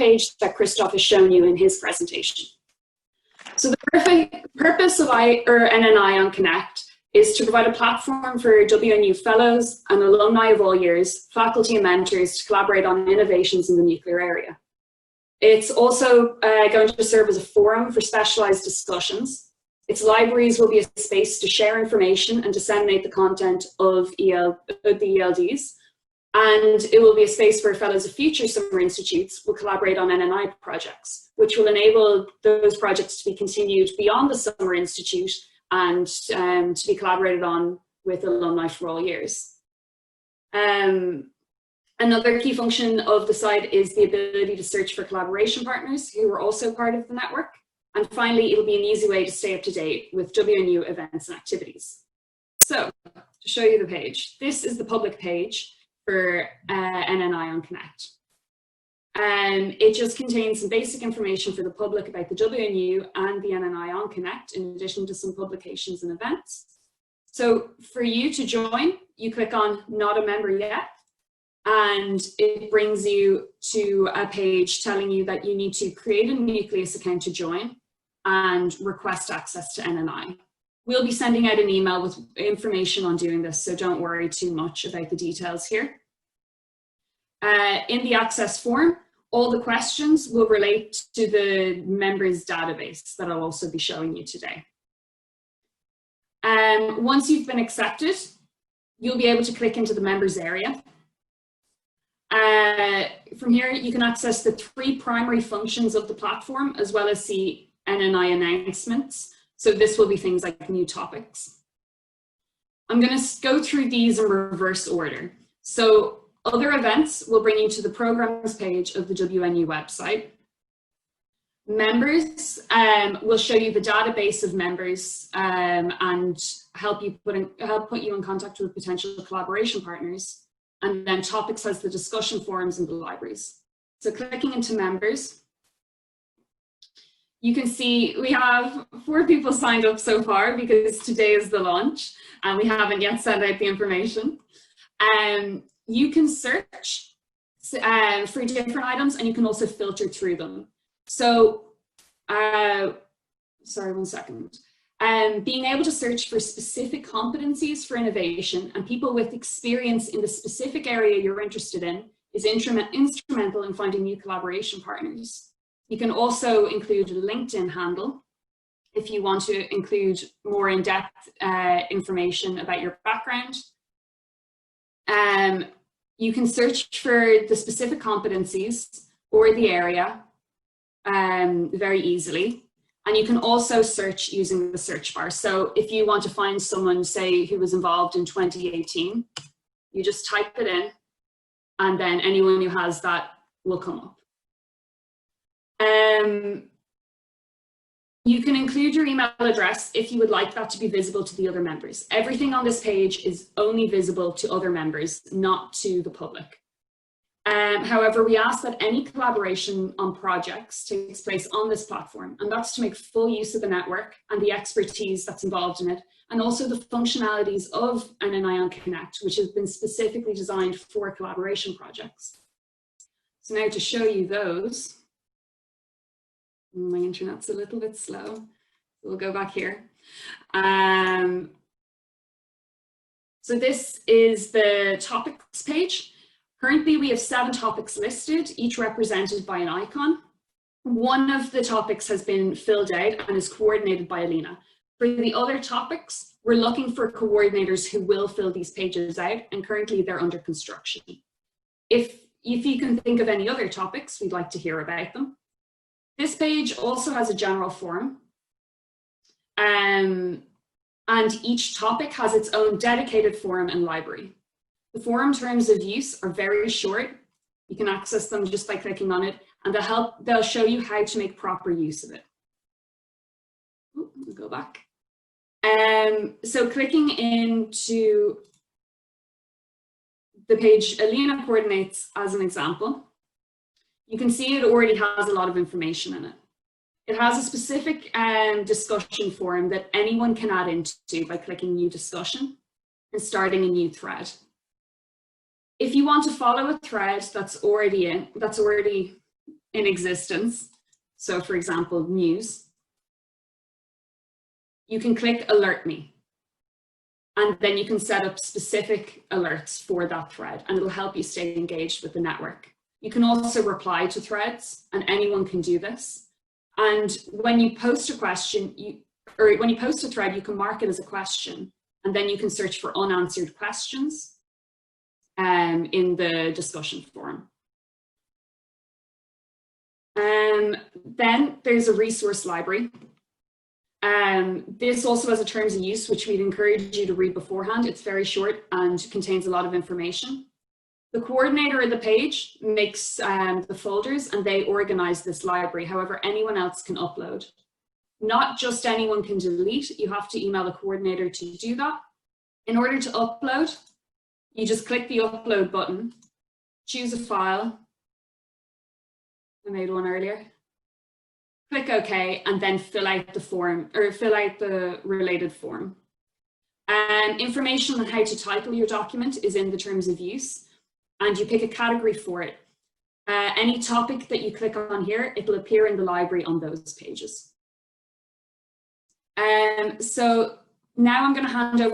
page that Christoph has shown you in his presentation. So the purpose of NNI on Connect is to provide a platform for WNU fellows and alumni of all years, faculty and mentors to collaborate on innovations in the nuclear area. It's also going to serve as a forum for specialized discussions. Its libraries will be a space to share information and disseminate the content of the ELDs. And it will be a space where fellows of future summer institutes will collaborate on NNI projects, which will enable those projects to be continued beyond the summer institute and to be collaborated on with alumni for all years. Another key function of the site is the ability to search for collaboration partners who are also part of the network. And finally, it'll be an easy way to stay up to date with WNU events and activities. So, to show you the page, this is the public page for NNI on Connect. It just contains some basic information for the public about the WNU and the NNI on Connect, in addition to some publications and events. So for you to join, you click on Not a Member Yet, and it brings you to a page telling you that you need to create a Nucleus account to join and request access to NNI. We'll be sending out an email with information on doing this, so don't worry too much about the details here. In the access form, all the questions will relate to the members database that I'll also be showing you today. Once you've been accepted, you'll be able to click into the members area. From here, you can access the 3 primary functions of the platform, as well as see NNI announcements. So this will be things like new topics. I'm going to go through these in reverse order. So other events will bring you to the programs page of the WNU website. Members will show you the database of members and help put you in contact with potential collaboration partners. And then topics has the discussion forums and the libraries. So clicking into members, you can see we have 4 people signed up so far because today is the launch and we haven't yet sent out the information. You can search for different items and you can also filter through them. So, sorry, one second. Being able to search for specific competencies for innovation and people with experience in the specific area you're interested in is instrumental in finding new collaboration partners. You can also include a LinkedIn handle if you want to include more in-depth information about your background. You can search for the specific competencies or the area very easily. And you can also search using the search bar. So if you want to find someone, say, who was involved in 2018, you just type it in, and then anyone who has that will come up. You can include your email address if you would like that to be visible to the other members. Everything on this page is only visible to other members, not to the public. However, we ask that any collaboration on projects takes place on this platform, and that's to make full use of the network and the expertise that's involved in it, and also the functionalities of NNI on Connect, which has been specifically designed for collaboration projects. So now to show you those, my internet's a little bit slow, we'll go back here. So this is the topics page. Currently, we have 7 topics listed, each represented by an icon. One of the topics has been filled out and is coordinated by Alina. For the other topics, we're looking for coordinators who will fill these pages out, and currently they're under construction. If you can think of any other topics, we'd like to hear about them. This page also has a general forum, and each topic has its own dedicated forum and library. The forum terms of use are very short. You can access them just by clicking on it, and they'll show you how to make proper use of it. Ooh, I'll go back. So clicking into the page Alina coordinates as an example, you can see it already has a lot of information in it. It has a specific discussion forum that anyone can add into by clicking New Discussion and starting a new thread. If you want to follow a thread that's already in existence, so for example, news, you can click Alert Me. And then you can set up specific alerts for that thread, and it'll help you stay engaged with the network. You can also reply to threads, and anyone can do this. And when you post a question, when you post a thread, you can mark it as a question, and then you can search for unanswered questions in the discussion forum. Then there's a resource library. This also has a terms of use, which we'd encourage you to read beforehand. It's very short and contains a lot of information. The coordinator of the page makes the folders, and they organize this library. However, anyone else can upload. Not just anyone can delete. You have to email the coordinator to do that. In order to upload, you just click the upload button, choose a file. I made one earlier. Click OK, and then fill out the form, or fill out the related form. Information on how to title your document is in the terms of use, and you pick a category for it. Any topic that you click on here, it'll appear in the library on those pages. So now I'm going to hand over